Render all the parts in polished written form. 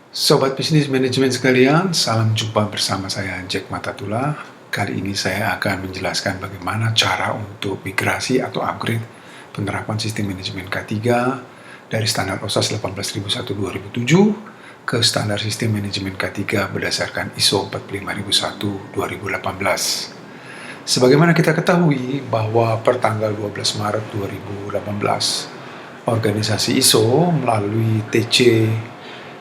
Sobat bisnis manajemen sekalian, salam jumpa bersama saya Jack Matatula. Kali ini saya akan menjelaskan bagaimana cara untuk migrasi atau upgrade penerapan sistem manajemen K3 dari standar OSAS 18001-2007 ke standar sistem manajemen K3 berdasarkan ISO 45001-2018. Sebagaimana kita ketahui bahwa per tanggal 12 Maret 2018, organisasi ISO melalui TC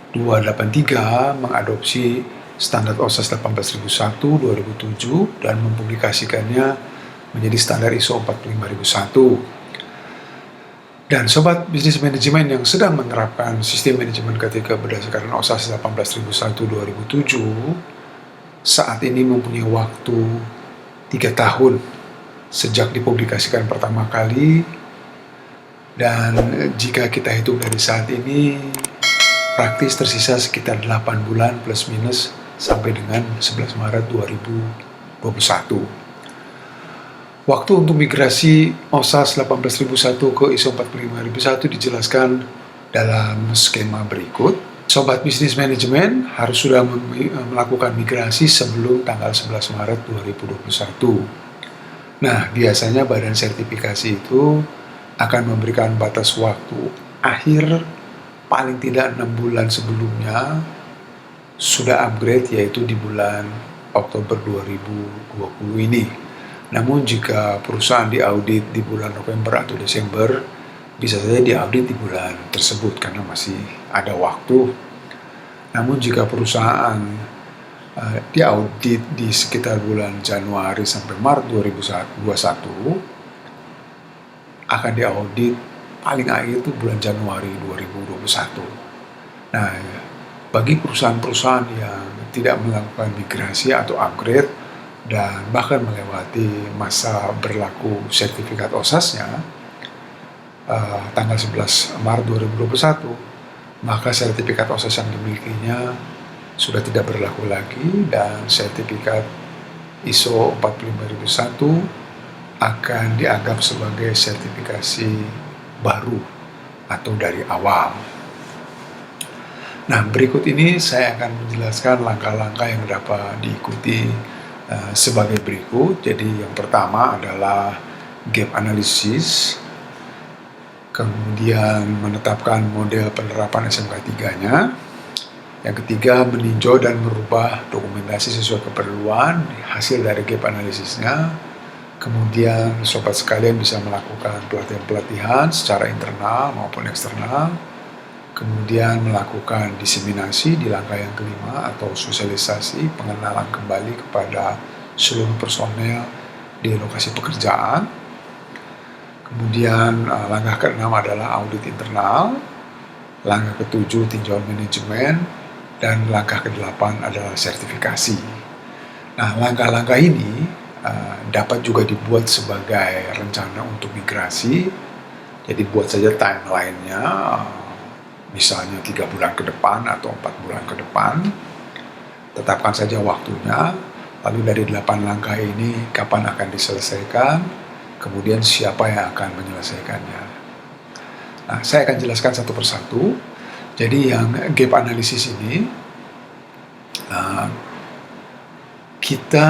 283 mengadopsi standar OSAS 18001-2007 dan mempublikasikannya menjadi standar ISO 45001. Dan sobat bisnis manajemen yang sedang menerapkan sistem manajemen K3 berdasarkan OSAS 18001-2007 saat ini mempunyai waktu 3 tahun sejak dipublikasikan pertama kali, dan jika kita hitung dari saat ini praktis tersisa sekitar 8 bulan plus minus sampai dengan 11 Maret 2021. Waktu untuk migrasi OSAS 18001 ke ISO 45001 dijelaskan dalam skema berikut. Sobat bisnis manajemen harus sudah melakukan migrasi sebelum tanggal 11 Maret 2021. Nah, biasanya badan sertifikasi itu akan memberikan batas waktu akhir paling tidak 6 bulan sebelumnya sudah upgrade, yaitu di bulan Oktober 2020 ini. Namun jika perusahaan diaudit di bulan November atau Desember, bisa saja diaudit di bulan tersebut karena masih ada waktu. Namun jika perusahaan diaudit di sekitar bulan Januari sampai Maret 2021, akan diaudit paling akhir itu bulan Januari 2021. Nah, bagi perusahaan-perusahaan yang tidak melakukan migrasi atau upgrade dan bahkan melewati masa berlaku sertifikat OSAS-nya tanggal 11 Maret 2021, maka sertifikat OSAS yang dimilikinya sudah tidak berlaku lagi dan sertifikat ISO 45001 akan dianggap sebagai sertifikasi baru atau dari awal. Nah, berikut ini saya akan menjelaskan langkah-langkah yang dapat diikuti sebagai berikut. Jadi yang pertama adalah gap analysis, kemudian menetapkan model penerapan SMK 3-nya. Yang ketiga, meninjau dan merubah dokumentasi sesuai keperluan hasil dari gap analisisnya. Kemudian sobat sekalian bisa melakukan pelatihan-pelatihan secara internal maupun eksternal. Kemudian melakukan diseminasi di langkah yang kelima atau sosialisasi pengenalan kembali kepada seluruh personel di lokasi pekerjaan. Kemudian langkah keenam adalah audit internal, langkah ketujuh tinjauan manajemen, dan langkah kedelapan adalah sertifikasi. Nah, langkah-langkah ini dapat juga dibuat sebagai rencana untuk migrasi. Jadi buat saja timeline-nya, misalnya 3 bulan ke depan atau 4 bulan ke depan. Tetapkan saja waktunya, lalu dari 8 langkah ini kapan akan diselesaikan, kemudian siapa yang akan menyelesaikannya. Nah, saya akan jelaskan satu persatu. Jadi yang gap analisis ini, kita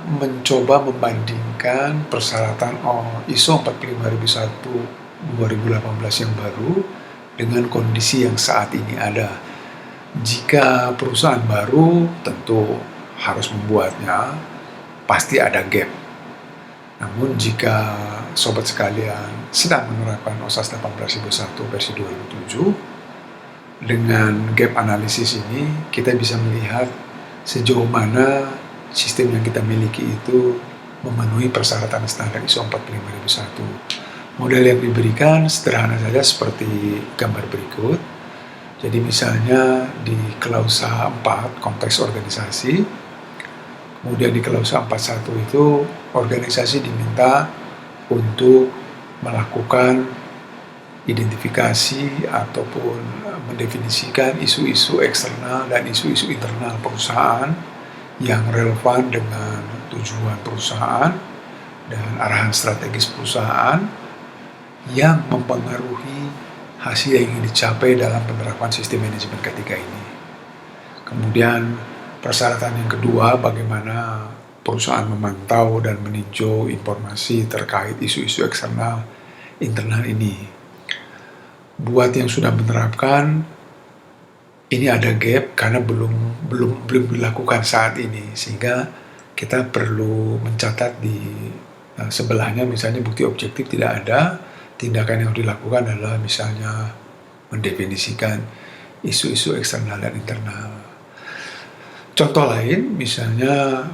mencoba membandingkan persyaratan ISO 45001-2018 yang baru dengan kondisi yang saat ini ada. Jika perusahaan baru tentu harus membuatnya, pasti ada gap. Namun jika sobat sekalian sedang menerapkan OSAS 18001 versi 2007, dengan gap analisis ini kita bisa melihat sejauh mana sistem yang kita miliki itu memenuhi persyaratan standar ISO 45001. Model yang diberikan sederhana saja seperti gambar berikut. Jadi misalnya di klausa 4 konteks organisasi, kemudian di klausa 41 itu organisasi diminta untuk melakukan identifikasi ataupun mendefinisikan isu-isu eksternal dan isu-isu internal perusahaan yang relevan dengan tujuan perusahaan dan arahan strategis perusahaan yang mempengaruhi hasil yang ingin dicapai dalam penerapan sistem manajemen K3 ini. Kemudian persyaratan yang kedua, bagaimana perusahaan memantau dan meninjau informasi terkait isu-isu eksternal internal ini. Buat yang sudah menerapkan, ini ada gap karena belum dilakukan saat ini, sehingga kita perlu mencatat di sebelahnya, misalnya bukti objektif tidak ada, tindakan yang dilakukan adalah misalnya mendefinisikan isu-isu eksternal dan internal. Contoh lain, misalnya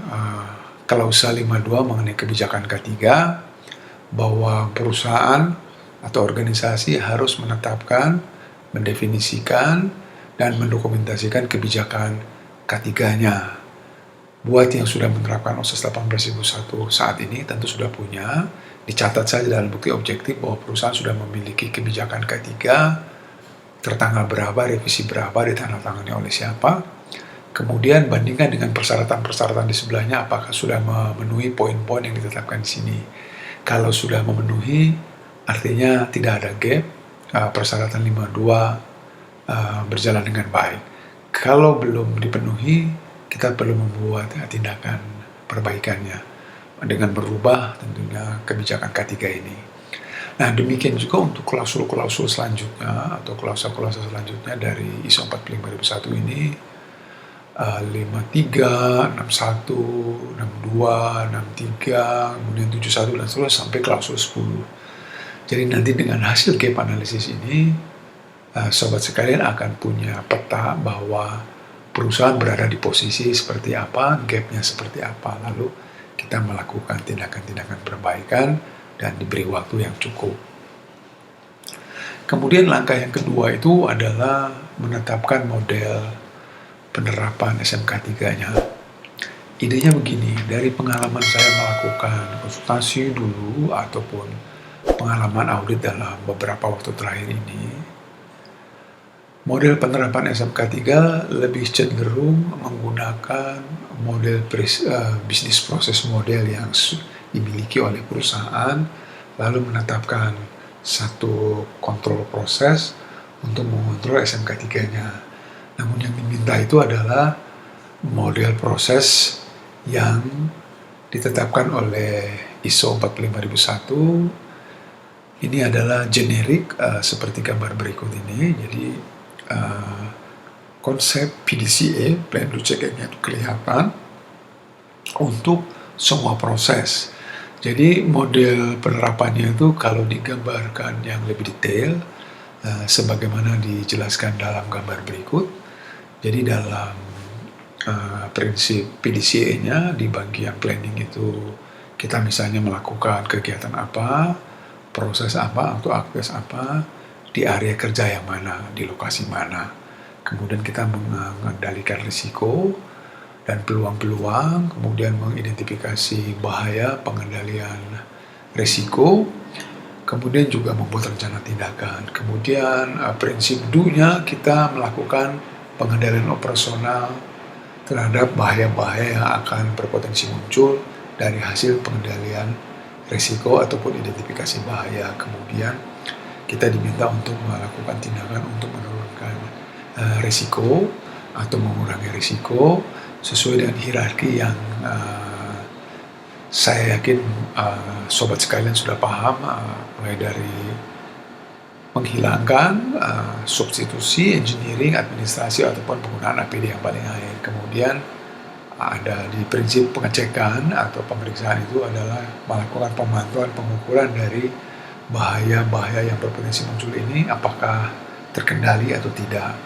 klausa 52 mengenai kebijakan K3, bahwa perusahaan atau organisasi harus menetapkan, mendefinisikan, dan mendokumentasikan kebijakan K3-nya. Buat yang sudah menerapkan OSAS 18001 saat ini tentu sudah punya, dicatat saja dalam bukti objektif bahwa perusahaan sudah memiliki kebijakan K3, tertanggal berapa, revisi berapa, ditandatangani oleh siapa. Kemudian bandingkan dengan persyaratan-persyaratan di sebelahnya apakah sudah memenuhi poin-poin yang ditetapkan di sini. Kalau sudah memenuhi, artinya tidak ada gap, persyaratan 52 berjalan dengan baik. Kalau belum dipenuhi, kita perlu membuat tindakan perbaikannya dengan berubah tentunya kebijakan K3 ini. Nah, demikian juga untuk klausul-klausul selanjutnya atau klausa-klausa selanjutnya dari ISO 45001 ini, 53, 61, 62, 63, kemudian 71 dan seterusnya sampai klausul 10. Jadi nanti dengan hasil gap analisis ini, sobat sekalian akan punya peta bahwa perusahaan berada di posisi seperti apa, gapnya seperti apa, lalu kita melakukan tindakan-tindakan perbaikan dan diberi waktu yang cukup. Kemudian langkah yang kedua itu adalah menetapkan model penerapan SMK3-nya. Idenya begini, dari pengalaman saya melakukan konsultasi dulu ataupun pengalaman audit dalam beberapa waktu terakhir ini, model penerapan SMK3 lebih cenderung menggunakan model bisnis proses model yang dimiliki oleh perusahaan, lalu menetapkan satu kontrol proses untuk mengontrol SMK3-nya. Namun yang diminta itu adalah model proses yang ditetapkan oleh ISO 45001. Ini adalah generik seperti gambar berikut ini. Jadi konsep PDCA, Plan Do Check Act-nya itu kelihatan untuk semua proses. Jadi model penerapannya itu kalau digambarkan yang lebih detail, sebagaimana dijelaskan dalam gambar berikut. Jadi dalam prinsip PDCA-nya di bagian planning itu kita misalnya melakukan kegiatan apa, proses apa, atau aktivitas apa, di area kerja yang mana, di lokasi mana. Kemudian kita mengendalikan risiko dan peluang-peluang, kemudian mengidentifikasi bahaya, pengendalian risiko, kemudian juga membuat rencana tindakan. Kemudian prinsip do-nya kita melakukan pengendalian operasional terhadap bahaya-bahaya yang akan berpotensi muncul dari hasil pengendalian risiko ataupun identifikasi bahaya. Kemudian kita diminta untuk melakukan tindakan untuk menurunkan risiko atau mengurangi risiko sesuai dengan hierarki yang saya yakin sobat sekalian sudah paham, mulai dari menghilangkan, substitusi, engineering, administrasi, ataupun penggunaan APD yang paling akhir. Kemudian ada di prinsip pengecekan atau pemeriksaan itu adalah melakukan pemantauan, pengukuran dari bahaya-bahaya yang berpotensi muncul ini, apakah terkendali atau tidak.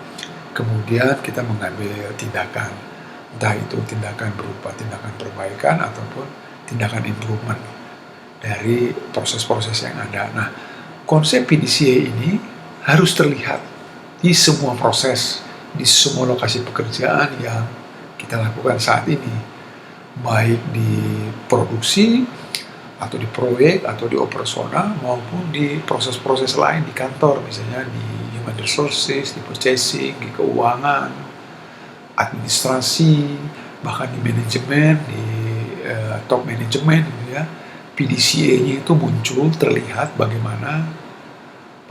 Kemudian kita mengambil tindakan, entah itu tindakan berupa tindakan perbaikan ataupun tindakan improvement dari proses-proses yang ada. Nah, konsep PDCA ini harus terlihat di semua proses, di semua lokasi pekerjaan yang kita lakukan saat ini, baik di produksi, atau di proyek, atau di operasional, maupun di proses-proses lain di kantor, misalnya di human resources, di purchasing, di keuangan, administrasi, bahkan di manajemen, di top manajemen, gitu ya. PDCA-nya itu muncul, terlihat bagaimana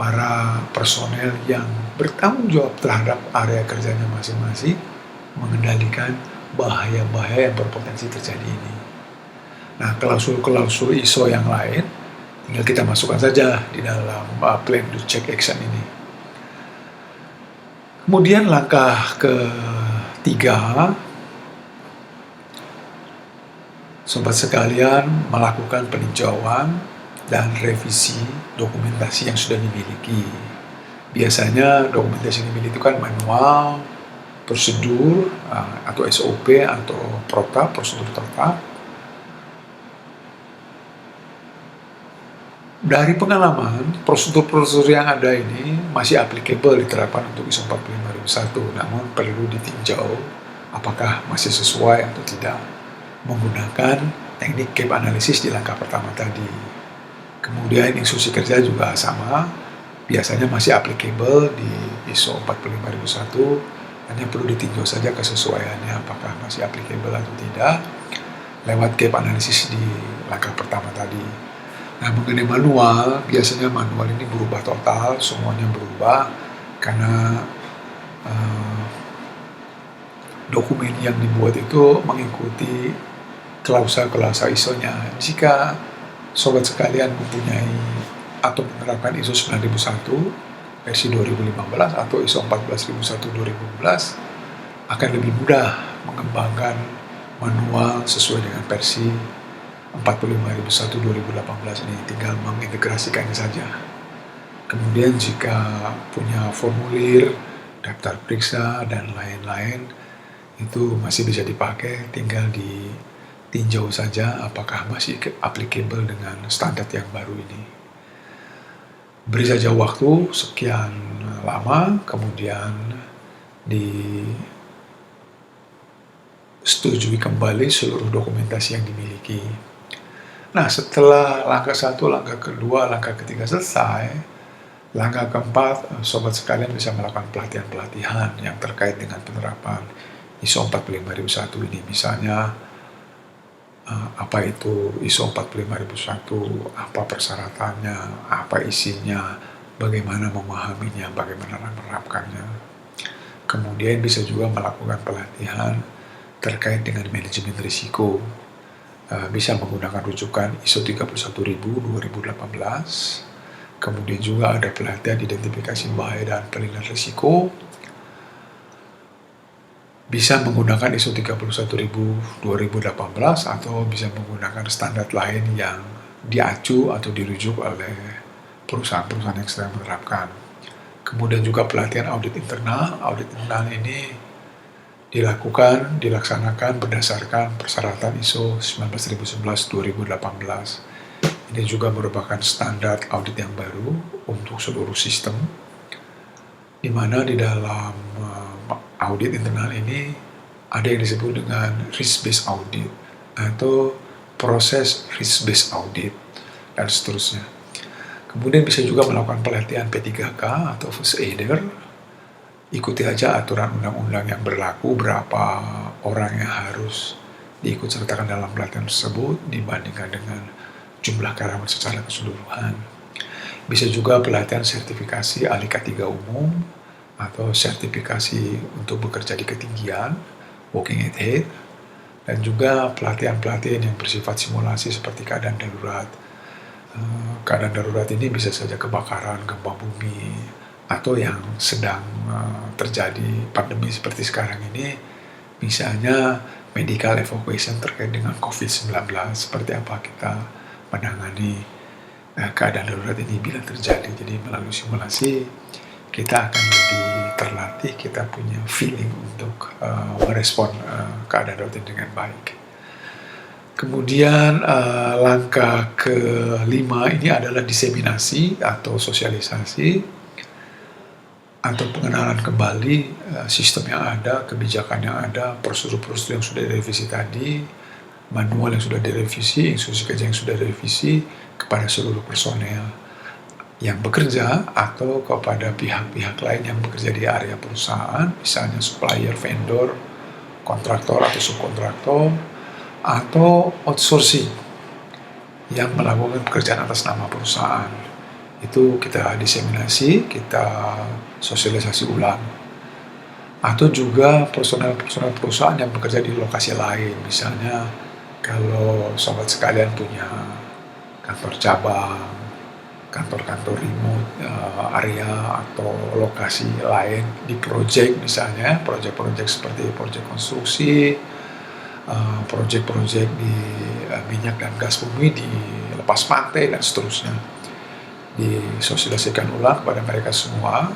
para personel yang bertanggung jawab terhadap area kerjanya masing-masing mengendalikan bahaya-bahaya yang berpotensi terjadi ini. Nah, klausul-klausul ISO yang lain tinggal kita masukkan saja di dalam plan do check action ini. Kemudian langkah ketiga, sobat sekalian melakukan peninjauan dan revisi dokumentasi yang sudah dimiliki. Biasanya dokumentasi yang dimiliki itu kan manual, prosedur, atau SOP atau protap, prosedur tetap. Dari pengalaman, prosedur-prosedur yang ada ini masih applicable diterapkan untuk ISO 45001, namun perlu ditinjau apakah masih sesuai atau tidak menggunakan teknik gap analysis di langkah pertama tadi. Kemudian instruksi kerja juga sama, biasanya masih applicable di ISO 45001, hanya perlu ditinjau saja kesesuaiannya apakah masih applicable atau tidak lewat gap analysis di langkah pertama tadi. Nah, mengenai manual, biasanya manual ini berubah total, semuanya berubah karena dokumen yang dibuat itu mengikuti klausa-klausa ISO-nya. Jika sobat sekalian mempunyai atau menerapkan ISO 9001 versi 2015 atau ISO 14001 2015, akan lebih mudah mengembangkan manual sesuai dengan versi 45001 2018 ini, tinggal mengintegrasikannya saja. Kemudian jika punya formulir, daftar periksa, dan lain-lain, itu masih bisa dipakai, tinggal ditinjau saja apakah masih applicable dengan standar yang baru ini. Beri saja waktu sekian lama, kemudian disetujui kembali seluruh dokumentasi yang dimiliki. Nah, setelah langkah 1, langkah kedua, langkah ketiga selesai, langkah keempat, sobat sekalian bisa melakukan pelatihan-pelatihan yang terkait dengan penerapan ISO 45001 ini. Misalnya, apa itu ISO 45001, apa persyaratannya, apa isinya, bagaimana memahaminya, bagaimana menerapkannya. Kemudian bisa juga melakukan pelatihan terkait dengan manajemen risiko. Bisa menggunakan rujukan ISO 31000 2018. Kemudian juga ada pelatihan identifikasi bahaya dan penilaian risiko. Bisa menggunakan ISO 31000 2018 atau bisa menggunakan standar lain yang diacu atau dirujuk oleh perusahaan-perusahaan yang sedang menerapkan. Kemudian juga pelatihan audit internal. Audit internal ini dilaksanakan berdasarkan persyaratan ISO 19011 2018. Ini juga merupakan standar audit yang baru untuk seluruh sistem, di mana di dalam audit internal ini ada yang disebut dengan risk-based audit atau proses risk-based audit, dan seterusnya. Kemudian bisa juga melakukan pelatihan P3K atau First Aider. Ikuti aja aturan undang-undang yang berlaku, berapa orang yang harus diikut sertakan dalam pelatihan tersebut dibandingkan dengan jumlah karyawan secara keseluruhan. Bisa juga pelatihan sertifikasi ahli K3 umum atau sertifikasi untuk bekerja di ketinggian, working at height, dan juga pelatihan-pelatihan yang bersifat simulasi seperti keadaan darurat. Keadaan darurat ini bisa saja kebakaran, gempa bumi, atau yang sedang terjadi pandemi seperti sekarang ini, misalnya medical evacuation terkait dengan COVID-19, seperti apa kita menangani keadaan darurat ini bila terjadi. Jadi melalui simulasi kita akan lebih terlatih, kita punya feeling untuk merespon keadaan darurat ini dengan baik. Kemudian langkah kelima ini adalah diseminasi atau sosialisasi atau pengenalan kembali sistem yang ada, kebijakan yang ada, prosedur-prosedur yang sudah direvisi tadi, manual yang sudah direvisi, instruksi kerja yang sudah direvisi kepada seluruh personel yang bekerja atau kepada pihak-pihak lain yang bekerja di area perusahaan, misalnya supplier, vendor, kontraktor atau subkontraktor, atau outsourcing yang melakukan pekerjaan atas nama perusahaan. Itu kita diseminasi, kita sosialisasi ulang. atau juga personel-personel perusahaan yang bekerja di lokasi lain. Misalnya kalau sobat sekalian punya kantor cabang, kantor-kantor remote area atau lokasi lain di proyek, misalnya proyek-proyek seperti proyek konstruksi, proyek-proyek di minyak dan gas bumi di lepas pantai dan seterusnya, disosialisasikan ulang kepada mereka semua.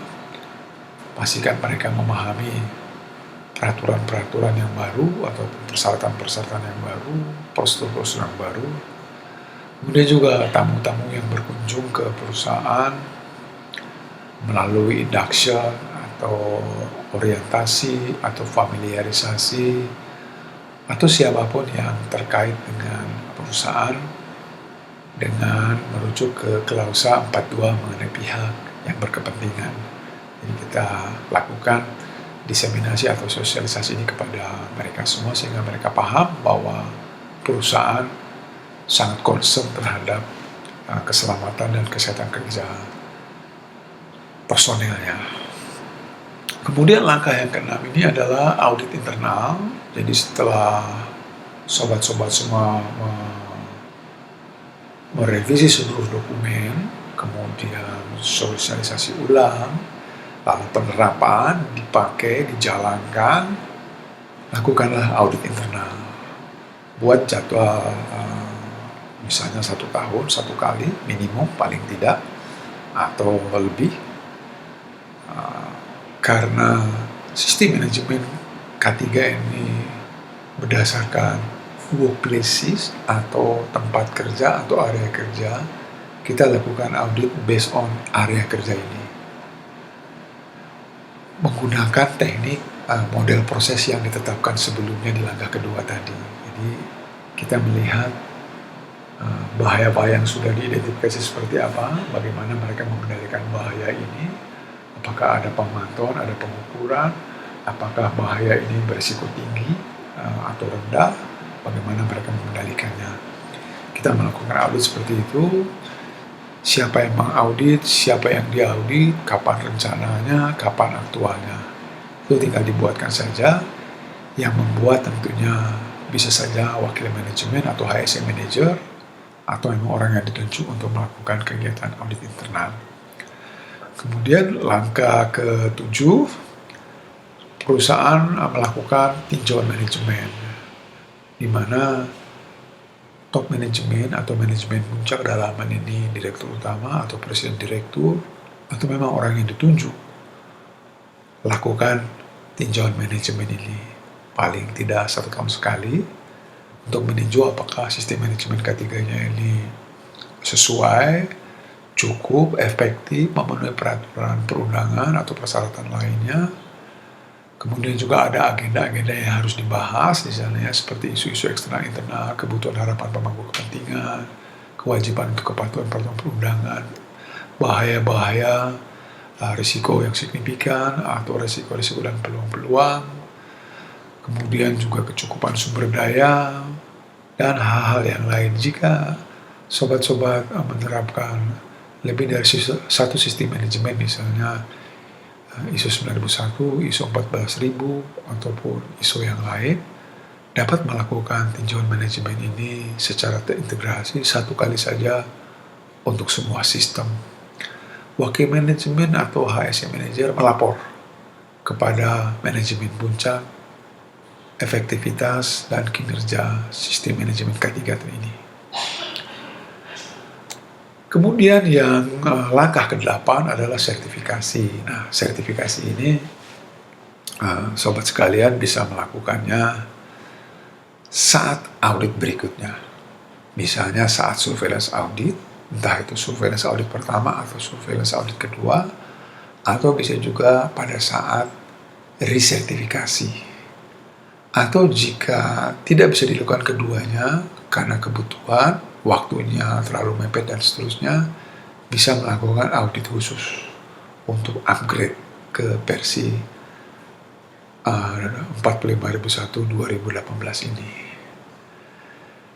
Pastikan mereka memahami peraturan-peraturan yang baru atau persyaratan-persyaratan yang baru, prosedur-prosedur yang baru. Kemudian juga tamu-tamu yang berkunjung ke perusahaan melalui induction atau orientasi atau familiarisasi atau siapapun yang terkait dengan perusahaan dengan merujuk ke klausa 42 mengenai pihak yang berkepentingan. Jadi kita lakukan diseminasi atau sosialisasi ini kepada mereka semua sehingga mereka paham bahwa perusahaan sangat concern terhadap keselamatan dan kesehatan kerja personelnya. Kemudian langkah yang keenam ini adalah audit internal. Jadi setelah sobat-sobat semua merevisi seluruh dokumen, kemudian sosialisasi ulang, lalu penerapan, dipakai, dijalankan, lakukanlah audit internal. Buat jadwal misalnya 1 tahun 1 kali minimum paling tidak atau lebih, karena sistem manajemen K3 ini berdasarkan workplaces atau tempat kerja atau area kerja. Kita lakukan audit based on area kerja ini menggunakan teknik model proses yang ditetapkan sebelumnya di langkah kedua tadi. Jadi kita melihat bahaya-bahaya yang sudah diidentifikasi seperti apa, bagaimana mereka mengendalikan bahaya ini, apakah ada pemantauan, ada pengukuran, apakah bahaya ini berisiko tinggi atau rendah, bagaimana mereka mengendalikannya. Kita melakukan audit seperti itu, siapa yang mengaudit, siapa yang diaudit, kapan rencananya, kapan aktualnya. Itu tinggal dibuatkan saja, yang membuat tentunya bisa saja wakil manajemen atau HSE manager, atau memang orang yang ditunjuk untuk melakukan kegiatan audit internal. Kemudian langkah ke-7, perusahaan melakukan tinjauan manajemen, di mana top manajemen atau manajemen puncak dalam hal ini direktur utama atau presiden direktur atau memang orang yang ditunjuk lakukan tinjauan manajemen ini paling tidak 1 tahun sekali untuk meninjau apakah sistem manajemen K3-nya ini sesuai, cukup, efektif, memenuhi peraturan perundangan atau persyaratan lainnya. Kemudian juga ada agenda-agenda yang harus dibahas di sana ya, seperti isu-isu eksternal internal, kebutuhan harapan pemangku kepentingan, kewajiban untuk kepatuhan peraturan perundangan, bahaya-bahaya, risiko yang signifikan atau risiko-risiko dan peluang-peluang. Kemudian juga kecukupan sumber daya, dan hal-hal yang lain. Jika sobat-sobat menerapkan lebih dari satu sistem manajemen, misalnya ISO 9001, ISO 14000, ataupun ISO yang lain, dapat melakukan tinjauan manajemen ini secara terintegrasi 1 kali saja untuk semua sistem. Wakil manajemen atau HSE manager melapor kepada manajemen puncak efektivitas dan kinerja sistem manajemen K3 ini. Kemudian yang langkah ke-8 adalah sertifikasi. Nah, sertifikasi ini sobat sekalian bisa melakukannya saat audit berikutnya. Misalnya saat surveillance audit, entah itu surveillance audit pertama atau surveillance audit kedua, atau bisa juga pada saat resertifikasi. Atau jika tidak bisa dilakukan keduanya karena kebutuhan, waktunya terlalu mepet dan seterusnya, bisa melakukan audit khusus untuk upgrade ke versi 45001-2018 ini.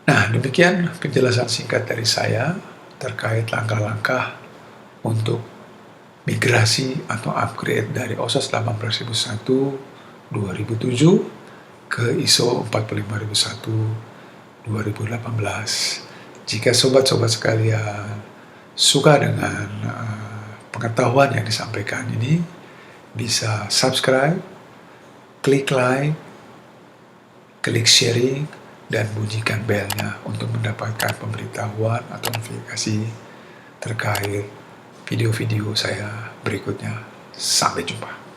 Nah, demikian penjelasan singkat dari saya terkait langkah-langkah untuk migrasi atau upgrade dari OSAS 18001 2007 ke ISO 45001 2018. Jika sobat-sobat sekalian suka dengan pengetahuan yang disampaikan ini, bisa subscribe, klik like, klik sharing, dan bunyikan belnya untuk mendapatkan pemberitahuan atau notifikasi terkait video-video saya berikutnya. Sampai jumpa.